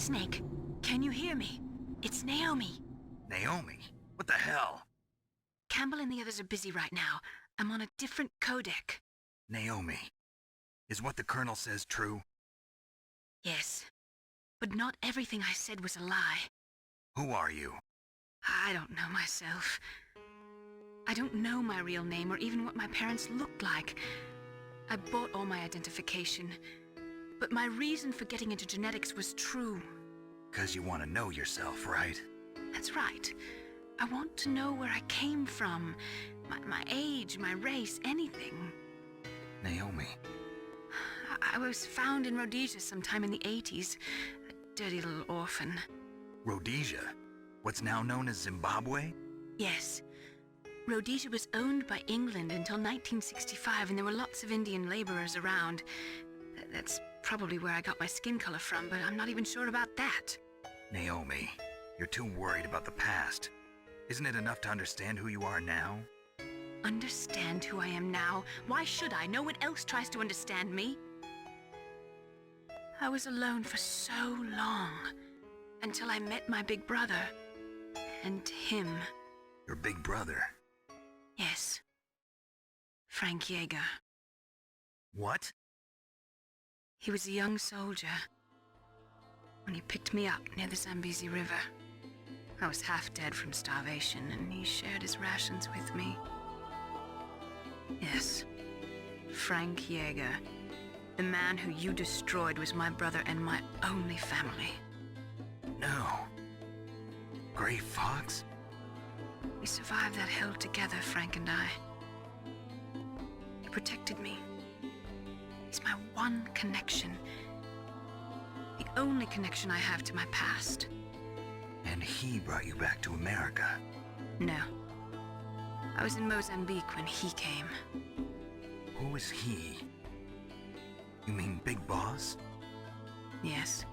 Snake. Can you hear me? It's Naomi. Naomi? What the hell? Campbell and the others are busy right now. I'm on a different codec. Naomi, is what the Colonel says true? Yes. But not everything I said was a lie. Who are you? I don't know myself. I don't know my real name or even what my parents looked like. I bought all my identification. But my reason for getting into genetics was true. 'Cause you want to know yourself, right? That's right. I want to know where I came from. My age, my race, anything. Naomi. I was found in Rhodesia sometime in the 80s. A dirty little orphan. Rhodesia? What's now known as Zimbabwe? Yes. Rhodesia was owned by England until 1965, and there were lots of Indian laborers around. That's probably where I got my skin color from, but I'm not even sure about that. Naomi, you're too worried about the past. Isn't it enough to understand who you are now? Understand who I am now? Why should I? No one else tries to understand me. I was alone for so long, until I met my big brother. And him. Your big brother? Yes. Frank Yeager. What? He was a young soldier when he picked me up near the Zambezi River. I was half dead from starvation, and he shared his rations with me. Yes, Frank Yeager. The man who you destroyed was my brother and my only family. No. Gray Fox? We survived that hell together, Frank and I. He protected me. He's my one connection. The only connection I have to my past. And he brought you back to America? No. I was in Mozambique when he came. Who is he? You mean Big Boss? Yes.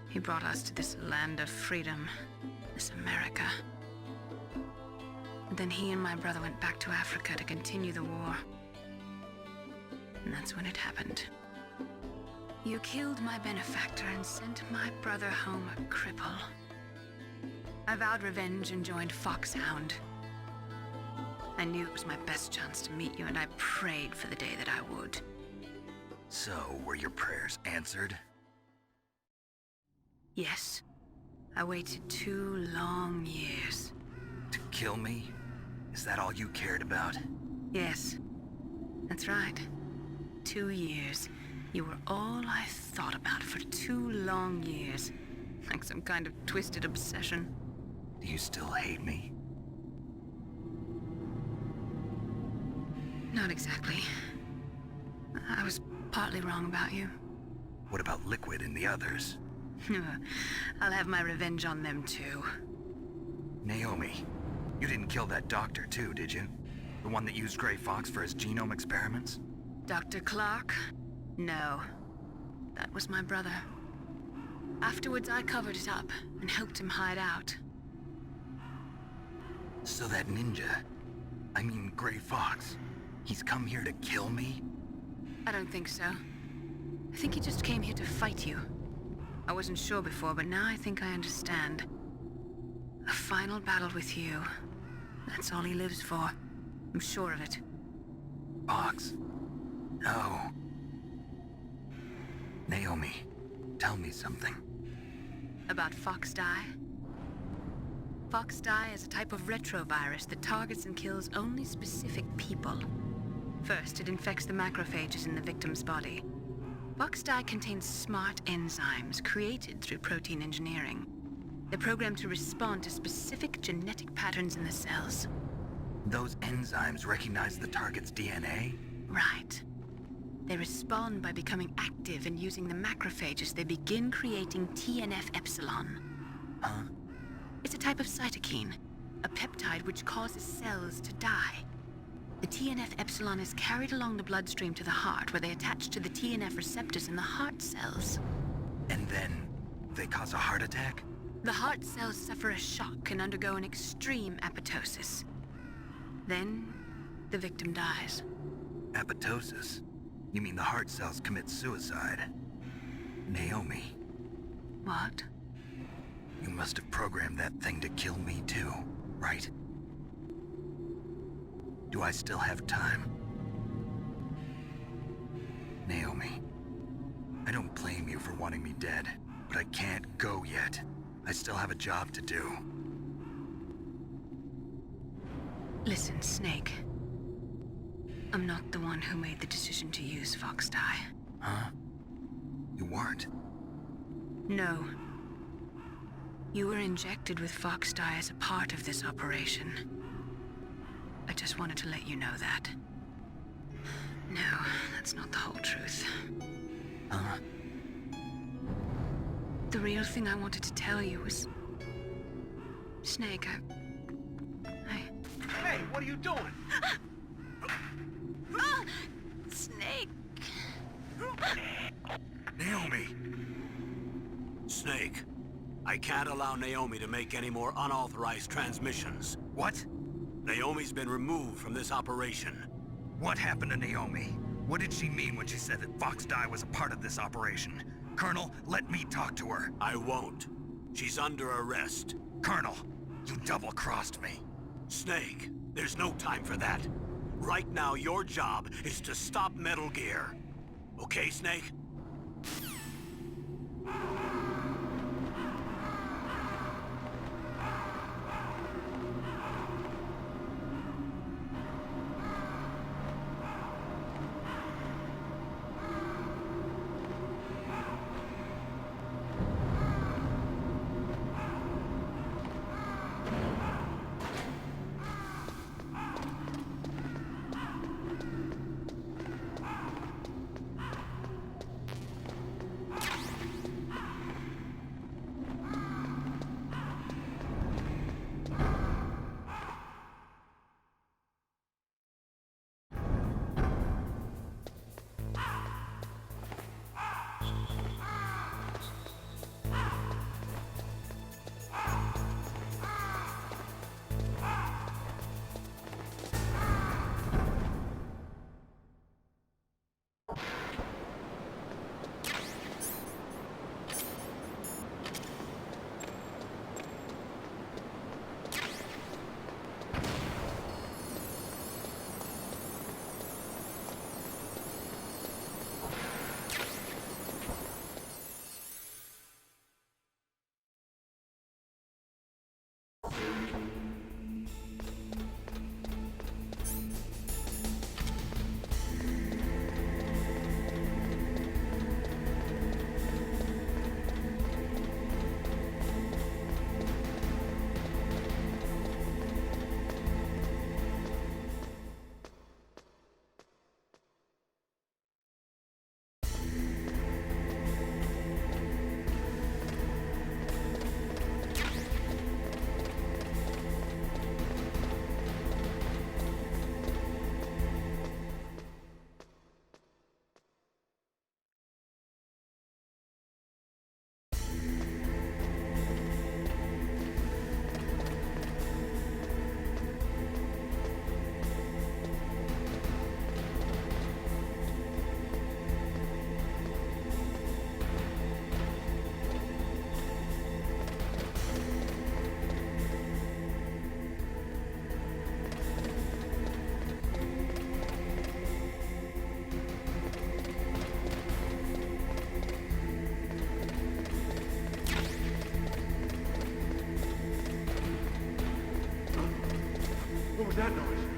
He brought us to this land of freedom, this America. And then he and my brother went back to Africa to continue the war. And that's when it happened. You killed my benefactor and sent my brother home a cripple. I vowed revenge and joined Foxhound. I knew it was my best chance to meet you, and I prayed for the day that I would. So, were your prayers answered? Yes. I waited 2 long years. To kill me? Is that all you cared about? Yes. That's right. 2 years. You were all I thought about for 2 long years. Like some kind of twisted obsession. Do you still hate me? Not exactly. I was partly wrong about you. What about Liquid and the others? I'll have my revenge on them too. Naomi, you didn't kill that doctor too, did you? The one that used Gray Fox for his genome experiments? Dr. Clark? No. That was my brother. Afterwards, I covered it up and helped him hide out. So that ninja, I mean Gray Fox, he's come here to kill me? I don't think so. I think he just came here to fight you. I wasn't sure before, but now I think I understand. A final battle with you. That's all he lives for. I'm sure of it. Fox? No. Naomi, tell me something. About Fox Die? Fox Die is a type of retrovirus that targets and kills only specific people. First, it infects the macrophages in the victim's body. Fox Die contains smart enzymes created through protein engineering. They're programmed to respond to specific genetic patterns in the cells. Those enzymes recognize the target's DNA? Right. They respond by becoming active and using the macrophages. They begin creating TNF-epsilon. Huh? It's a type of cytokine, a peptide which causes cells to die. The TNF-epsilon is carried along the bloodstream to the heart, where they attach to the TNF receptors in the heart cells. And then, they cause a heart attack? The heart cells suffer a shock and undergo an extreme apoptosis. Then, the victim dies. Apoptosis? You mean the heart cells commit suicide? Naomi. What? You must have programmed that thing to kill me too, right? Do I still have time? Naomi, I don't blame you for wanting me dead, but I can't go yet. I still have a job to do. Listen, Snake. I'm not the one who made the decision to use Fox Dye. Huh? You weren't? No. You were injected with Fox Dye as a part of this operation. I just wanted to let you know that. No, that's not the whole truth. Huh? The real thing I wanted to tell you was... Snake, Hey, what are you doing? Snake! Naomi! Snake, I can't allow Naomi to make any more unauthorized transmissions. What? Naomi's been removed from this operation. What happened to Naomi? What did she mean when she said that Fox Dye was a part of this operation? Colonel, let me talk to her. I won't. She's under arrest. Colonel, you double-crossed me. Snake, there's no time for that. Right now, your job is to stop Metal Gear. Okay, Snake? What was that noise?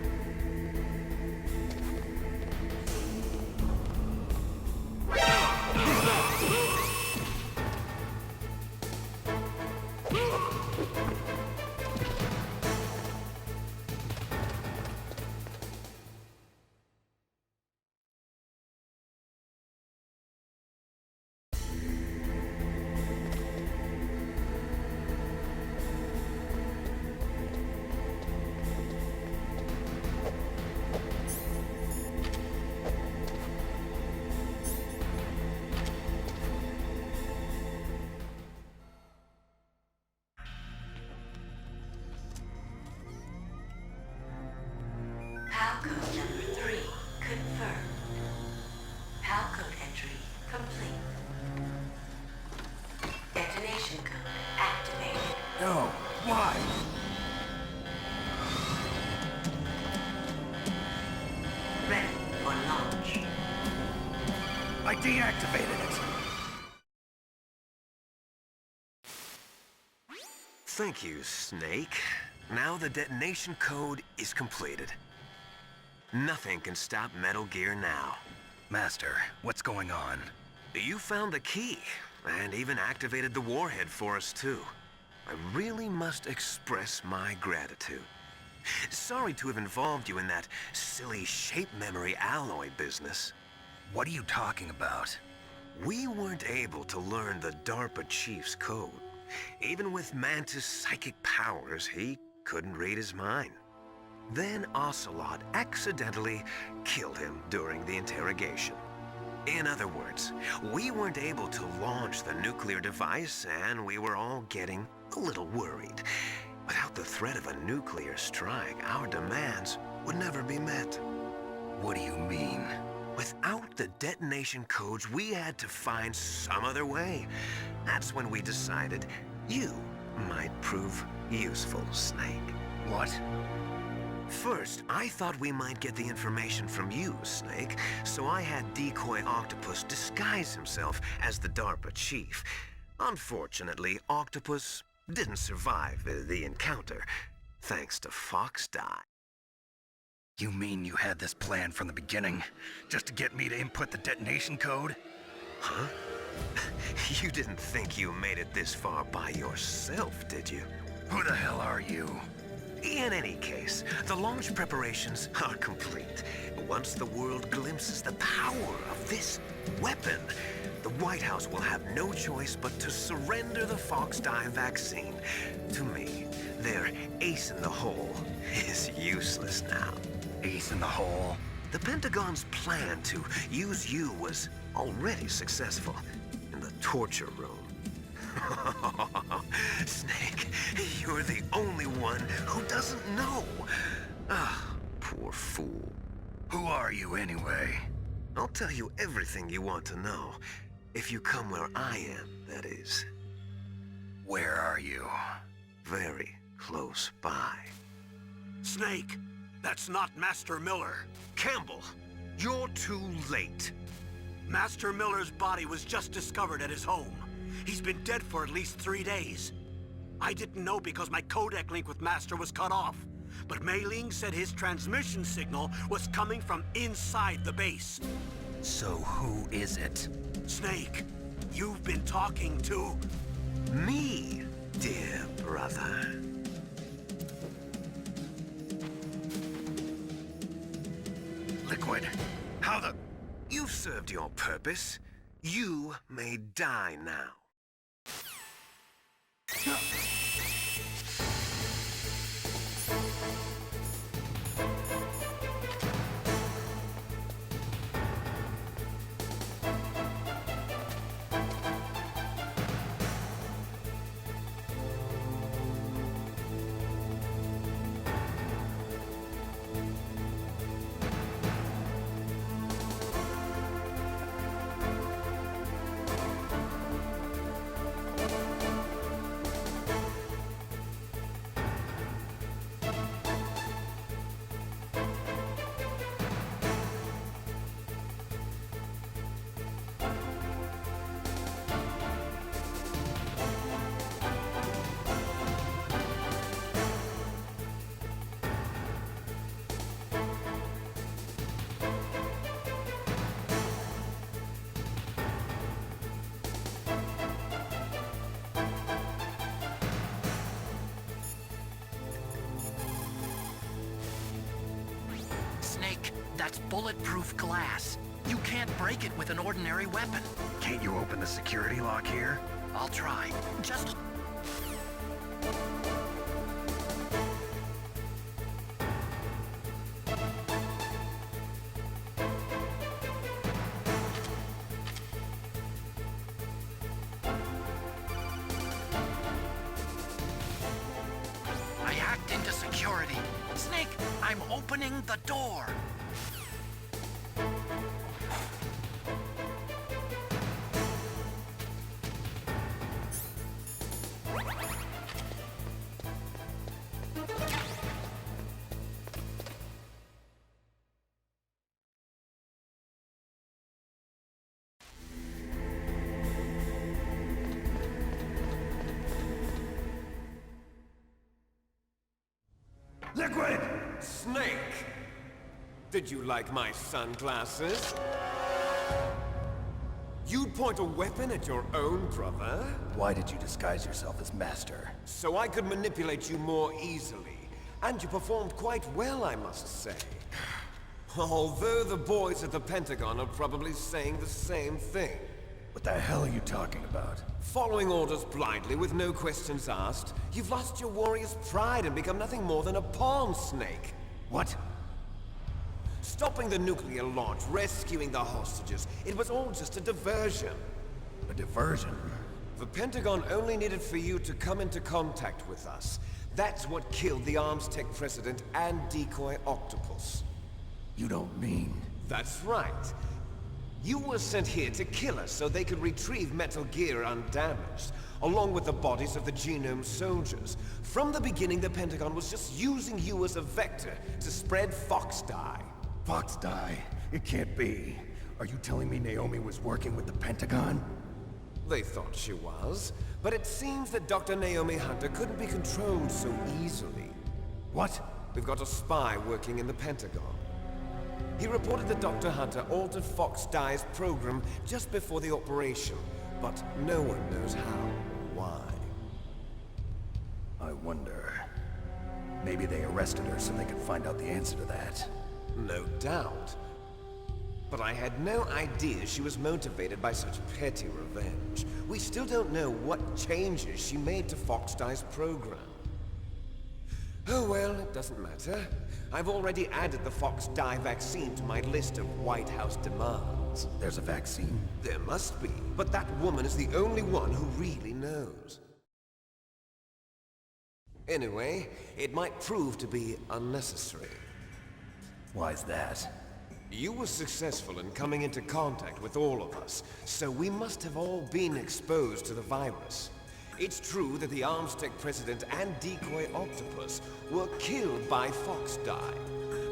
deactivated it. Thank you, Snake. Now the detonation code is completed. Nothing can stop Metal Gear now. Master, what's going on? You found the key, and even activated the warhead for us, too. I really must express my gratitude. Sorry to have involved you in that silly shape memory alloy business. What are you talking about? We weren't able to learn the DARPA chief's code. Even with Mantis' psychic powers, he couldn't read his mind. Then Ocelot accidentally killed him during the interrogation. In other words, we weren't able to launch the nuclear device, and we were all getting a little worried. Without the threat of a nuclear strike, our demands would never be met. What do you mean? Without the detonation codes, we had to find some other way. That's when we decided you might prove useful, Snake. What? First, I thought we might get the information from you, Snake, so I had Decoy Octopus disguise himself as the DARPA chief. Unfortunately, Octopus didn't survive the encounter, thanks to Fox Die. You mean you had this plan from the beginning, just to get me to input the detonation code? Huh? You didn't think you made it this far by yourself, did you? Who the hell are you? In any case, the launch preparations are complete. Once the world glimpses the power of this weapon, the White House will have no choice but to surrender the Fox Die vaccine. To me, their ace in the hole is useless now. Ace in the hole? The Pentagon's plan to use you was already successful in the torture room. Snake, you're the only one who doesn't know. Ah, poor fool. Who are you anyway? I'll tell you everything you want to know. If you come where I am, that is. Where are you? Very close by. Snake, that's not Master Miller. Campbell, you're too late. Master Miller's body was just discovered at his home. He's been dead for at least 3 days. I didn't know because my codec link with Master was cut off. But Mei Ling said his transmission signal was coming from inside the base. So who is it? Snake, you've been talking to... Me, dear brother. Liquid. How the... You've served your purpose. You may die now. Snake, that's bulletproof glass. You can't break it with an ordinary weapon. Can't you open the security lock here? I'll try. Just... I hacked into security. Snake, I'm opening the door. Liquid! Snake! Did you like my sunglasses? You'd point a weapon at your own brother? Why did you disguise yourself as Master? So I could manipulate you more easily. And you performed quite well, I must say. Although the boys at the Pentagon are probably saying the same thing. What the hell are you talking about? Following orders blindly with no questions asked, you've lost your warrior's pride and become nothing more than a pawn snake. What? Stopping the nuclear launch, rescuing the hostages, it was all just a diversion. A diversion? The Pentagon only needed for you to come into contact with us. That's what killed the Arms Tech president and decoy octopus. You don't mean... That's right. You were sent here to kill us so they could retrieve Metal Gear undamaged, along with the bodies of the Genome soldiers. From the beginning, the Pentagon was just using you as a vector to spread Fox Die. Fox Die? It can't be. Are you telling me Naomi was working with the Pentagon? They thought she was, but it seems that Dr. Naomi Hunter couldn't be controlled so easily. What? We've got a spy working in the Pentagon. He reported that Dr. Hunter altered Fox Die's program just before the operation, but no one knows how or why. I wonder... Maybe they arrested her so they could find out the answer to that. No doubt. But I had no idea she was motivated by such petty revenge. We still don't know what changes she made to Fox Die's program. Oh well, it doesn't matter. I've already added the Fox Die vaccine to my list of White House demands. There's a vaccine? There must be, but that woman is the only one who really knows. Anyway, it might prove to be unnecessary. Why's that? You were successful in coming into contact with all of us, so we must have all been exposed to the virus. It's true that the Arms Tech president and decoy octopus were killed by Fox Die,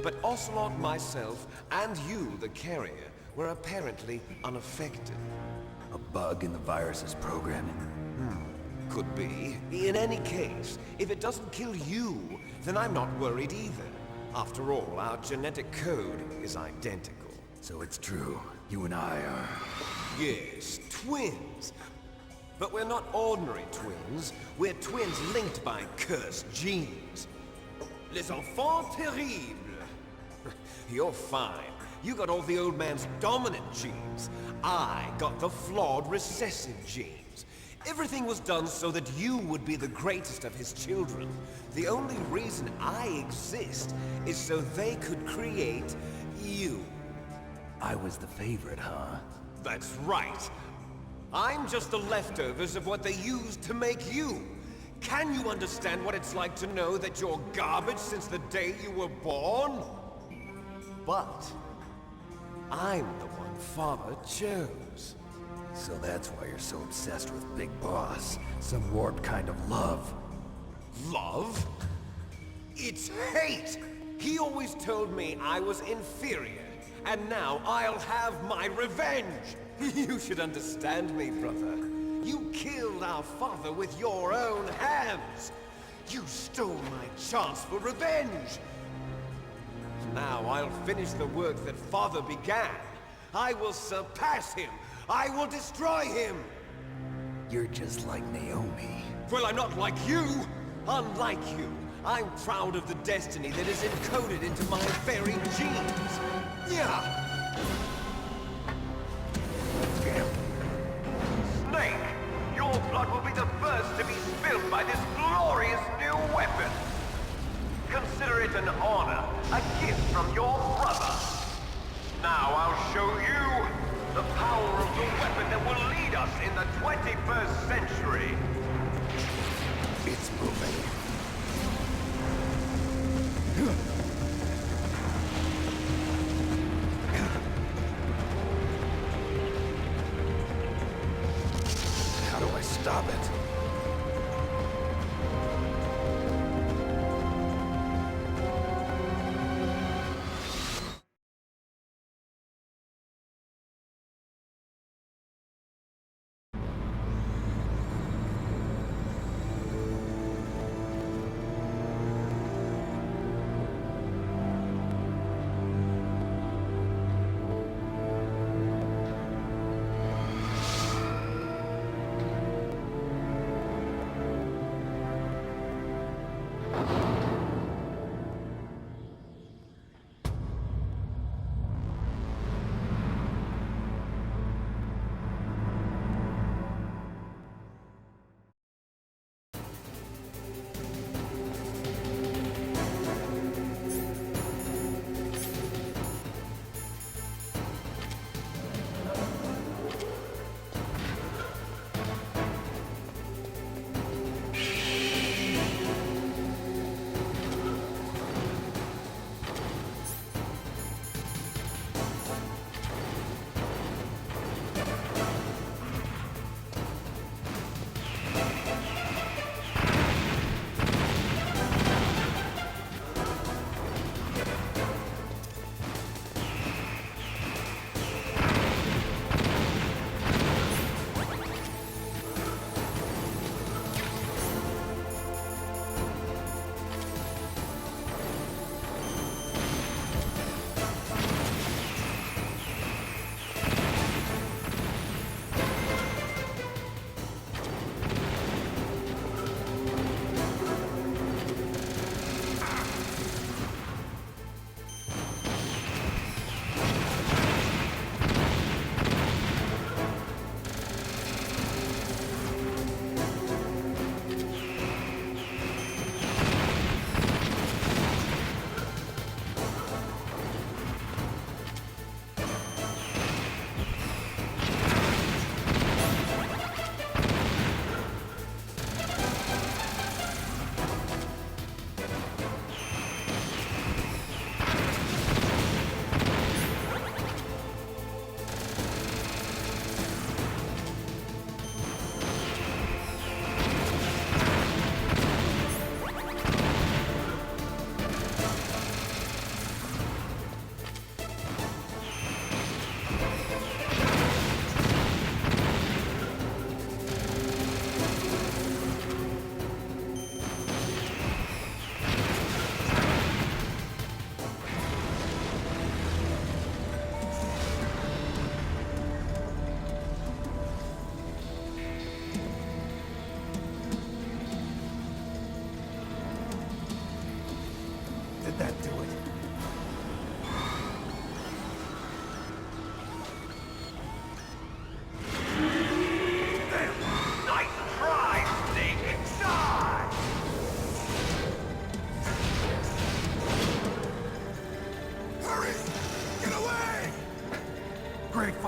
but Ocelot, myself, and you, the carrier, were apparently unaffected. A bug in the virus's programming? Could be. In any case, if it doesn't kill you, then I'm not worried either. After all, our genetic code is identical. So it's true. You and I are... Yes, twins. But we're not ordinary twins. We're twins linked by cursed genes. Les enfants terribles. You're fine. You got all the old man's dominant genes. I got the flawed recessive genes. Everything was done so that you would be the greatest of his children. The only reason I exist is so they could create you. I was the favorite, huh? That's right. I'm just the leftovers of what they used to make you. Can you understand what it's like to know that you're garbage since the day you were born? But I'm the one Father chose. So that's why you're so obsessed with Big Boss. Some warped kind of love. Love? It's hate! He always told me I was inferior, and now I'll have my revenge! You should understand me, brother. You killed our father with your own hands! You stole my chance for revenge! Now I'll finish the work that Father began. I will surpass him! I will destroy him! You're just like Naomi. Well, I'm not like you! Unlike you, I'm proud of the destiny that is encoded into my very genes! Yeah! Snake! Your blood will be the first to be spilled by this glorious new weapon! Consider it an honor, a gift from your brother! Now I'll show you the power of the weapon that will lead us in the 21st century! It's moving. How do I stop it?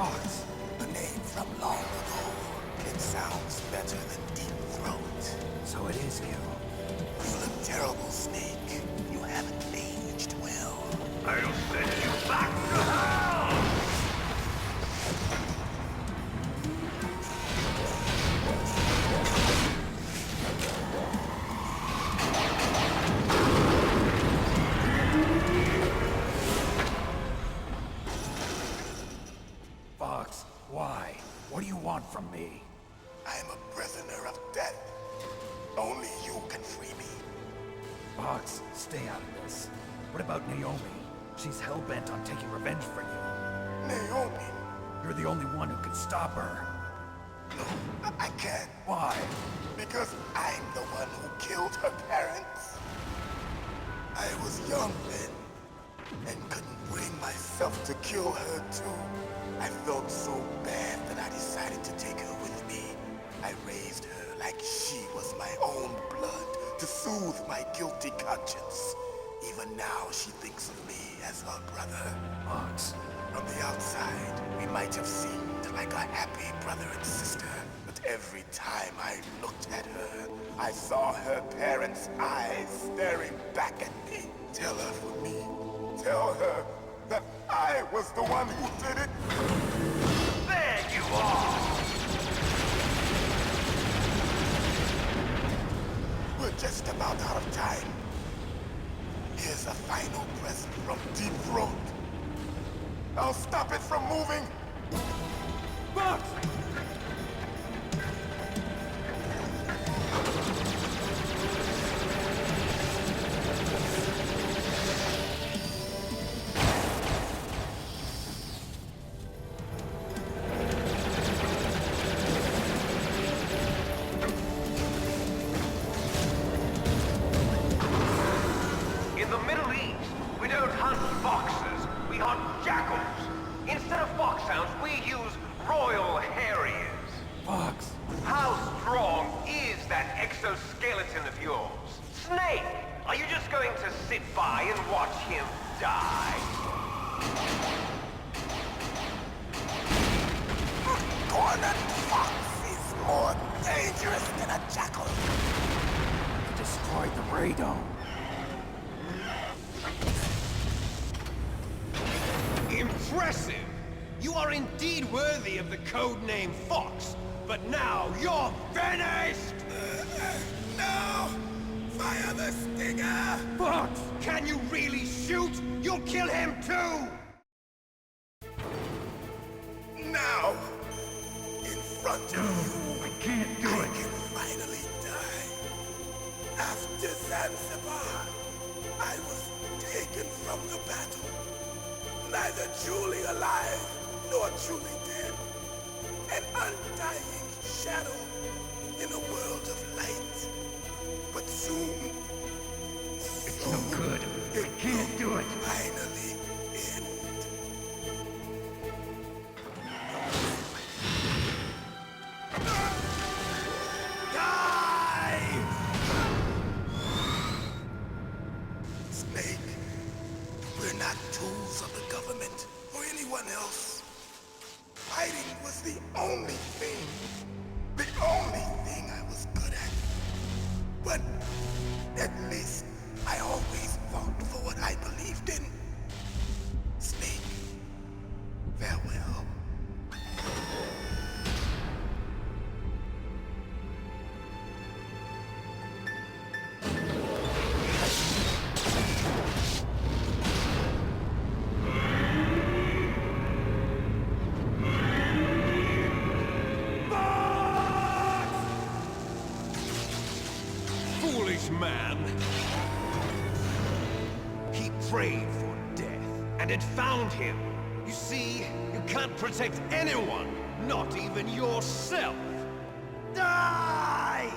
Fox. A name from long ago. It sounds better than Deep Throat. So it is you. You look terrible, Snake. You haven't aged well. I'll send you back to hell! Fox, why? What do you want from me? I'm a prisoner of death. Only you can free me. Fox, stay out of this. What about Naomi? She's hell-bent on taking revenge for you. Naomi? You're the only one who can stop her. No, I can't. Why? Because I'm the one who killed her parents. I was young then, and couldn't bring myself to kill her too. I felt so bad that I decided to take her with me. I raised her like she was my own blood to soothe my guilty conscience. Even now, she thinks of me as her brother. Fox. From the outside, we might have seemed like a happy brother and sister, but every time I looked at her, I saw her parents' eyes staring back at me. Tell her for me. Tell her that I was the one who did it. There you are! We're just about out of time. Here's a final present from Deep Throat. I'll stop it from moving. Fox! In the Middle East, we don't hunt foxes, we hunt jackals. Instead of foxhounds, we use royal harriers. Fox! How strong is that exoskeleton of yours? Snake, are you just going to sit by and watch him die? Cornered fox is more dangerous than a jackal. You destroyed the radome. Impressive! You are indeed worthy of the codename Fox, but now you're finished! No! Fire the stinger! Fox! Can you really shoot? You'll kill him too! Now! In front of you, I can't do I it. can finally die. After Zanzibar, I was taken from the battle. Neither truly alive, nor truly dead. An undying shadow in a world of light. But soon, No good. I can't do it. finally end. Die! Snake, we're not tools of the government or anyone else. Fighting was the only thing I was good at. But at least I always fought for what I believed in. Snake, farewell. Foolish man! He prayed for death, and it found him. You see, you can't protect anyone, not even yourself. Die!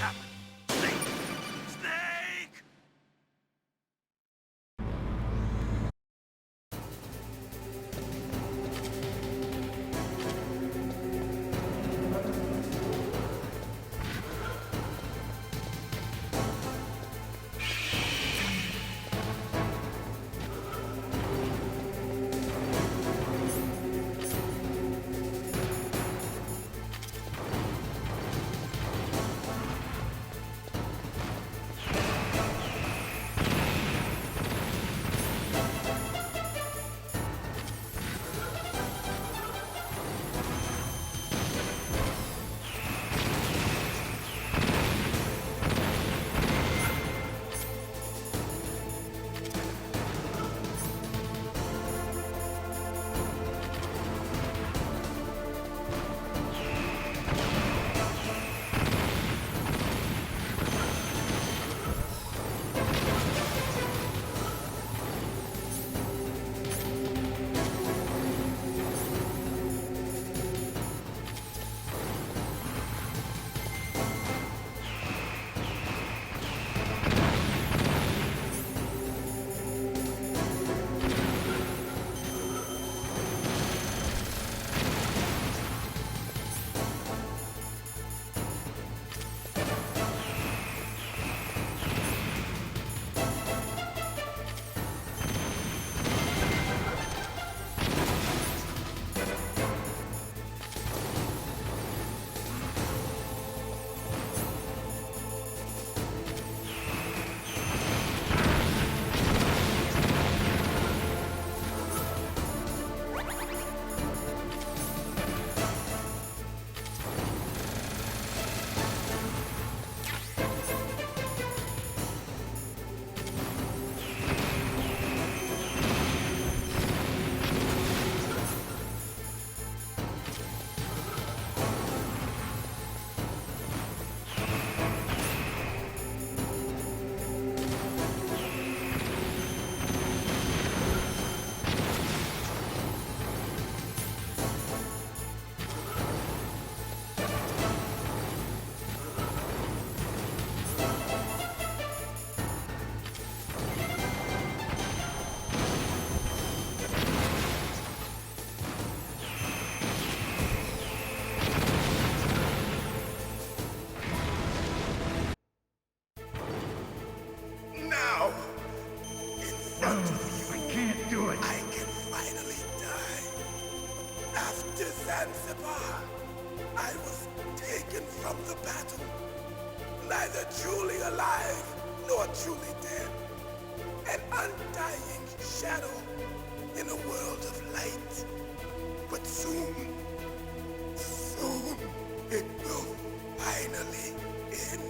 crap! Snake! Snake! Now, in front of you, I can't do it. I can finally die. After Zanzibar, I was taken from the battle. Neither truly alive nor truly dead. An undying shadow in a world of light. But soon, it will finally end.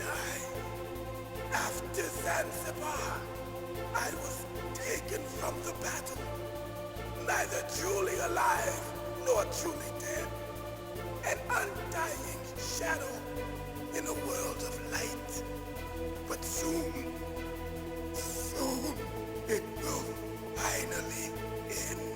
die. After Zanzibar, I was taken from the battle, neither truly alive nor truly dead. An undying shadow in a world of light. But soon it will finally end.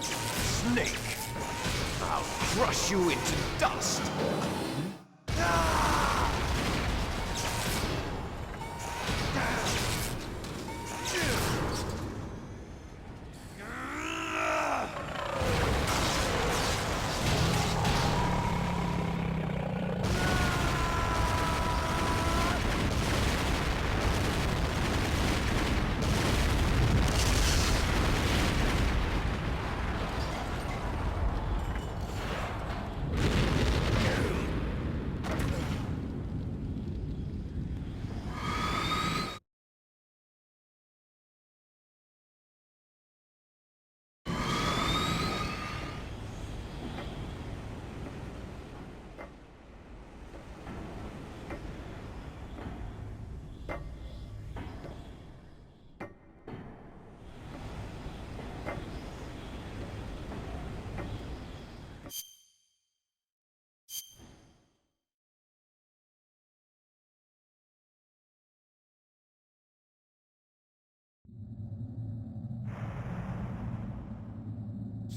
Snake! I'll crush you into dust!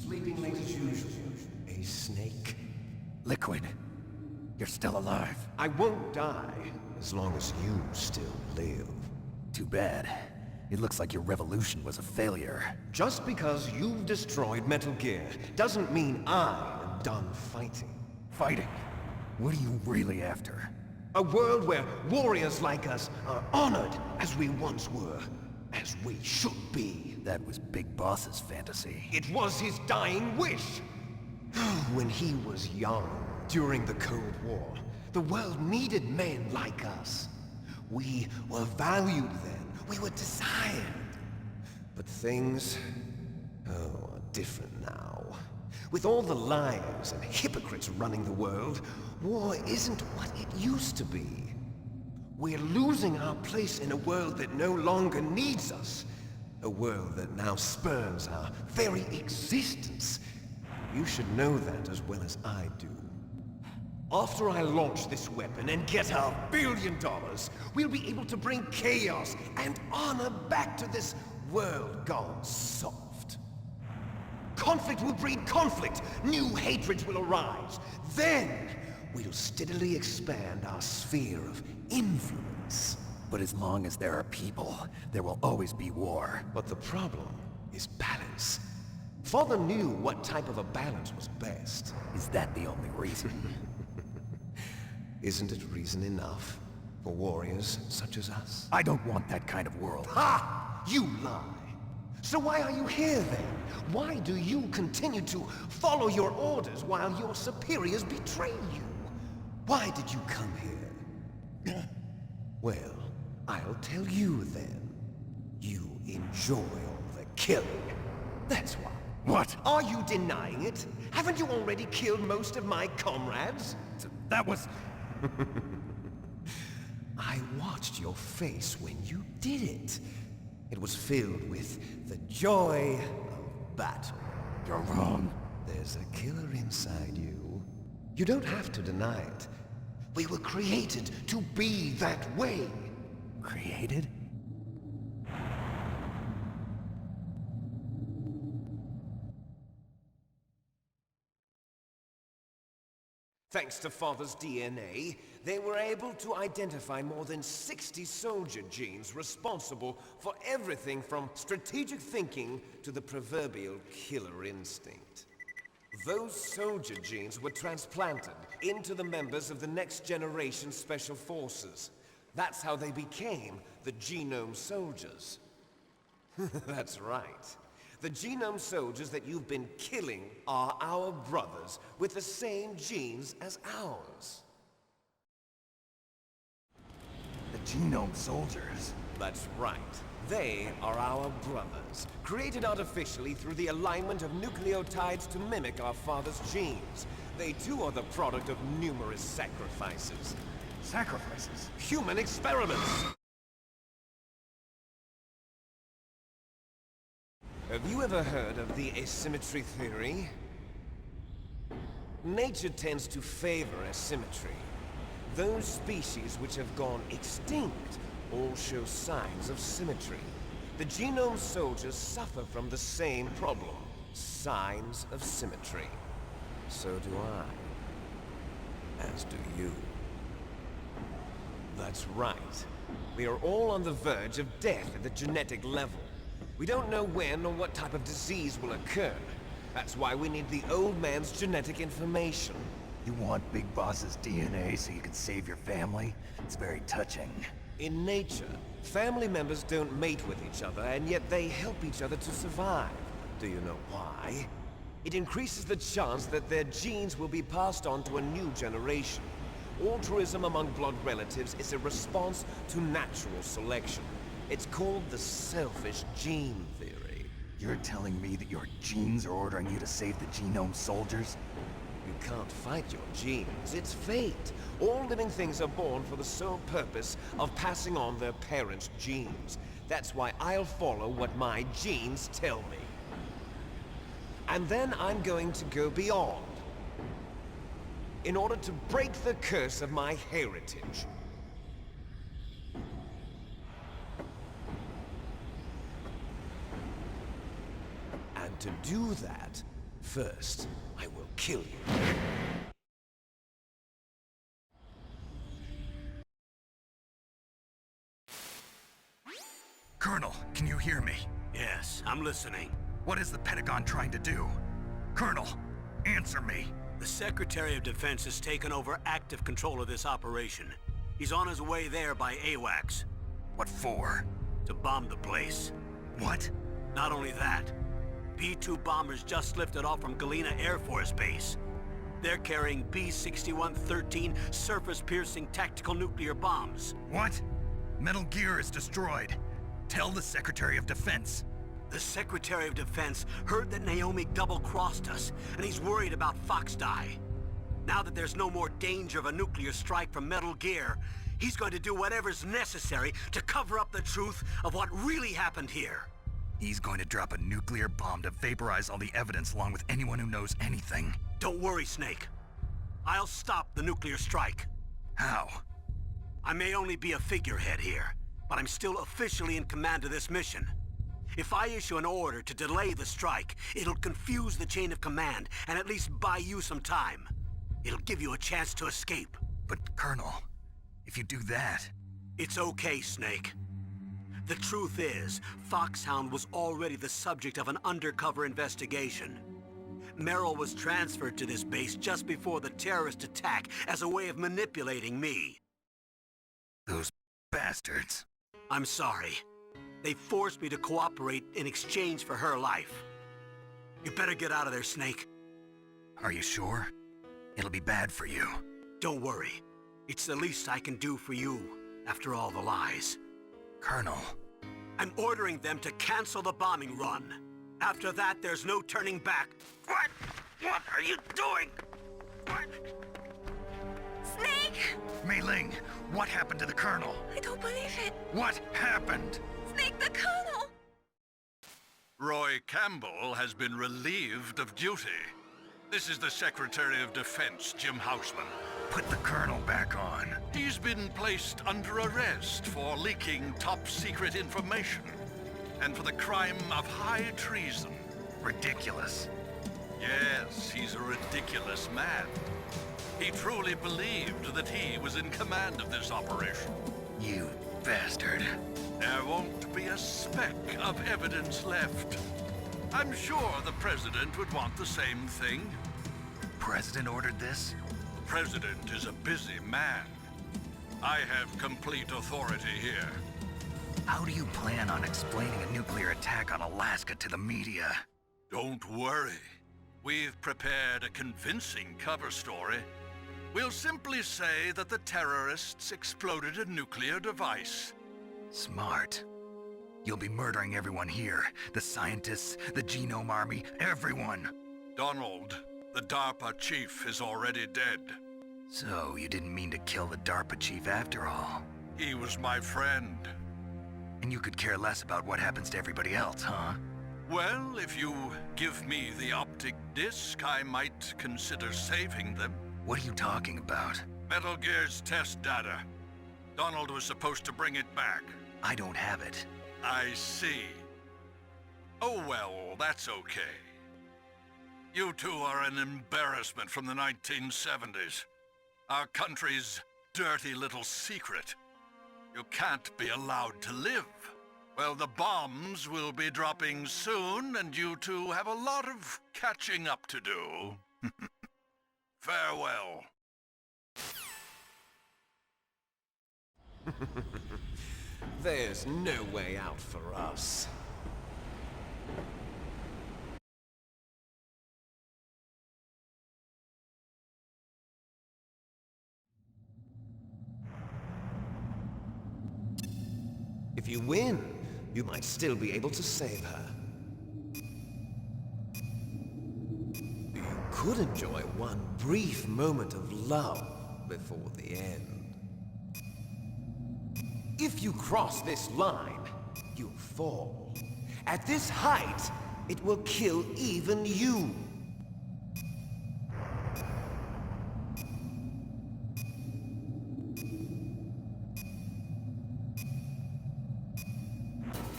Sleeping late as usual, a snake. Liquid, you're still alive. I won't die as long as you still live. Too bad. It looks like your revolution was a failure. Just because you've destroyed Metal Gear doesn't mean I am done fighting. Fighting? What are you really after? A world where warriors like us are honored as we once were, as we should be. That was Big Boss's fantasy. It was his dying wish. When he was young, during the Cold War, the world needed men like us. We were valued then. We were desired. But things, are different now. With all the liars and hypocrites running the world, war isn't what it used to be. We're losing our place in a world that no longer needs us. A world that now spurns our very existence. You should know that as well as I do. After I launch this weapon and get our $1 billion, we'll be able to bring chaos and honor back to this world gone soft. Conflict will breed conflict. New hatreds will arise. Then, we'll steadily expand our sphere of influence. But as long as there are people, there will always be war. But the problem is balance. Father knew what type of a balance was best. Is that the only reason? Isn't it reason enough for warriors such as us? I don't want that kind of world. Ha! You lie! So why are you here then? Why do you continue to follow your orders while your superiors betray you? Why did you come here? Well, I'll tell you then. You enjoy all the killing. That's why. What? Are you denying it? Haven't you already killed most of my comrades? That was... I watched your face when you did it. It was filled with the joy of battle. You're wrong. There's a killer inside you. You don't have to deny it. We were created to be that way. Created? Thanks to Father's DNA, they were able to identify more than 60 soldier genes responsible for everything from strategic thinking to the proverbial killer instinct. Those soldier genes were transplanted into the members of the next generation special forces. That's how they became the genome soldiers. That's right. The genome soldiers that you've been killing are our brothers with the same genes as ours. The genome soldiers? That's right. They are our brothers, created artificially through the alignment of nucleotides to mimic our father's genes. They too are the product of numerous sacrifices. Sacrifices? Human experiments! Have you ever heard of the asymmetry theory? Nature tends to favor asymmetry. Those species which have gone extinct all show signs of symmetry. The genome soldiers suffer from the same problem, signs of symmetry. So do I. As do you. That's right. We are all on the verge of death at the genetic level. We don't know when or what type of disease will occur. That's why we need the old man's genetic information. You want Big Boss's DNA so you can save your family? It's very touching. In nature, family members don't mate with each other, and yet they help each other to survive. Do you know why? It increases the chance that their genes will be passed on to a new generation. Altruism among blood relatives is a response to natural selection. It's called the selfish gene theory. You're telling me that your genes are ordering you to save the genome soldiers? You can't fight your genes. It's fate. All living things are born for the sole purpose of passing on their parents' genes. That's why I'll follow what my genes tell me. And then I'm going to go beyond. In order to break the curse of my heritage. And to do that, first, I will kill you. Colonel, can you hear me? Yes, I'm listening. What is the Pentagon trying to do? Colonel, answer me. The Secretary of Defense has taken over active control of this operation. He's on his way there by AWACS. What for? To bomb the place. What? Not only that, B-2 bombers just lifted off from Galena Air Force Base. They're carrying B-6113 surface-piercing tactical nuclear bombs. What? Metal Gear is destroyed. Tell the Secretary of Defense. The Secretary of Defense heard that Naomi double-crossed us, and he's worried about Fox Die. Now that there's no more danger of a nuclear strike from Metal Gear, he's going to do whatever's necessary to cover up the truth of what really happened here. He's going to drop a nuclear bomb to vaporize all the evidence along with anyone who knows anything. Don't worry, Snake. I'll stop the nuclear strike. How? I may only be a figurehead here, but I'm still officially in command of this mission. If I issue an order to delay the strike, it'll confuse the chain of command and at least buy you some time. It'll give you a chance to escape. But, Colonel, if you do that... It's okay, Snake. The truth is, Foxhound was already the subject of an undercover investigation. Merrill was transferred to this base just before the terrorist attack as a way of manipulating me. Those bastards. I'm sorry. They forced me to cooperate in exchange for her life. You better get out of there, Snake. Are you sure? It'll be bad for you. Don't worry. It's the least I can do for you, after all the lies. Colonel. I'm ordering them to cancel the bombing run. After that, there's no turning back. What? What are you doing? What? Snake! Mei Ling, what happened to the Colonel? I don't believe it. What happened? Snake, the Colonel! Roy Campbell has been relieved of duty. This is the Secretary of Defense, Jim Houseman. Put the Colonel back on. He's been placed under arrest for leaking top-secret information and for the crime of high treason. Ridiculous. Yes, he's a ridiculous man. He truly believed that he was in command of this operation. You bastard. There won't be a speck of evidence left. I'm sure the President would want the same thing. President ordered this? The President is a busy man. I have complete authority here. How do you plan on explaining a nuclear attack on Alaska to the media? Don't worry. We've prepared a convincing cover story. We'll simply say that the terrorists exploded a nuclear device. Smart. You'll be murdering everyone here. The scientists, the Genome Army, everyone. Donald, the DARPA chief, is already dead. So, you didn't mean to kill the DARPA chief after all. He was my friend. And you could care less about what happens to everybody else, huh? Well, if you give me the optic disc, I might consider saving them. What are you talking about? Metal Gear's test data. Donald was supposed to bring it back. I don't have it. I see. Oh well, that's okay. You two are an embarrassment from the 1970s. Our country's dirty little secret. You can't be allowed to live. Well, the bombs will be dropping soon, and you two have a lot of catching up to do. Farewell. There's no way out for us. If you win, you might still be able to save her. You could enjoy one brief moment of love before the end. If you cross this line, you'll fall. At this height, it will kill even you.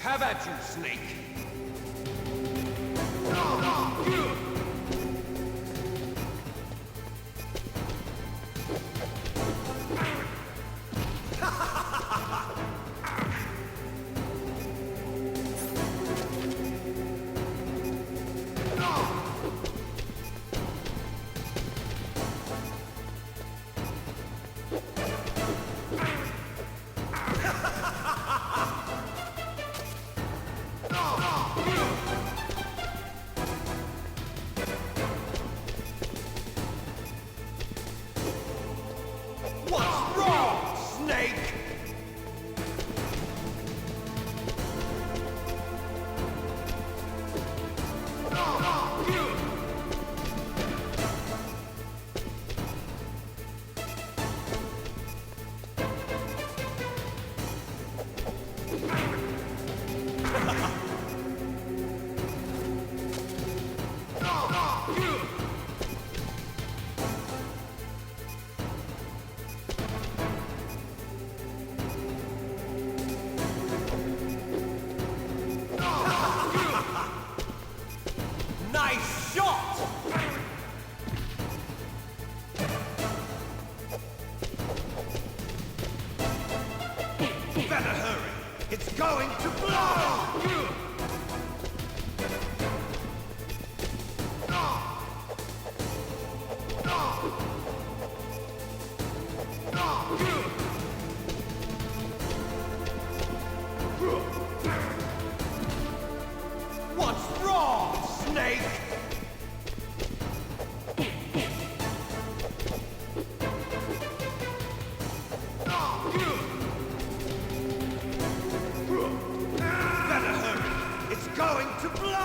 Have at you, Snake! What's wrong, Snake? Nice shot! Better hurry! It's going to blow! What's wrong, Snake? Better hurry! It's going to blow!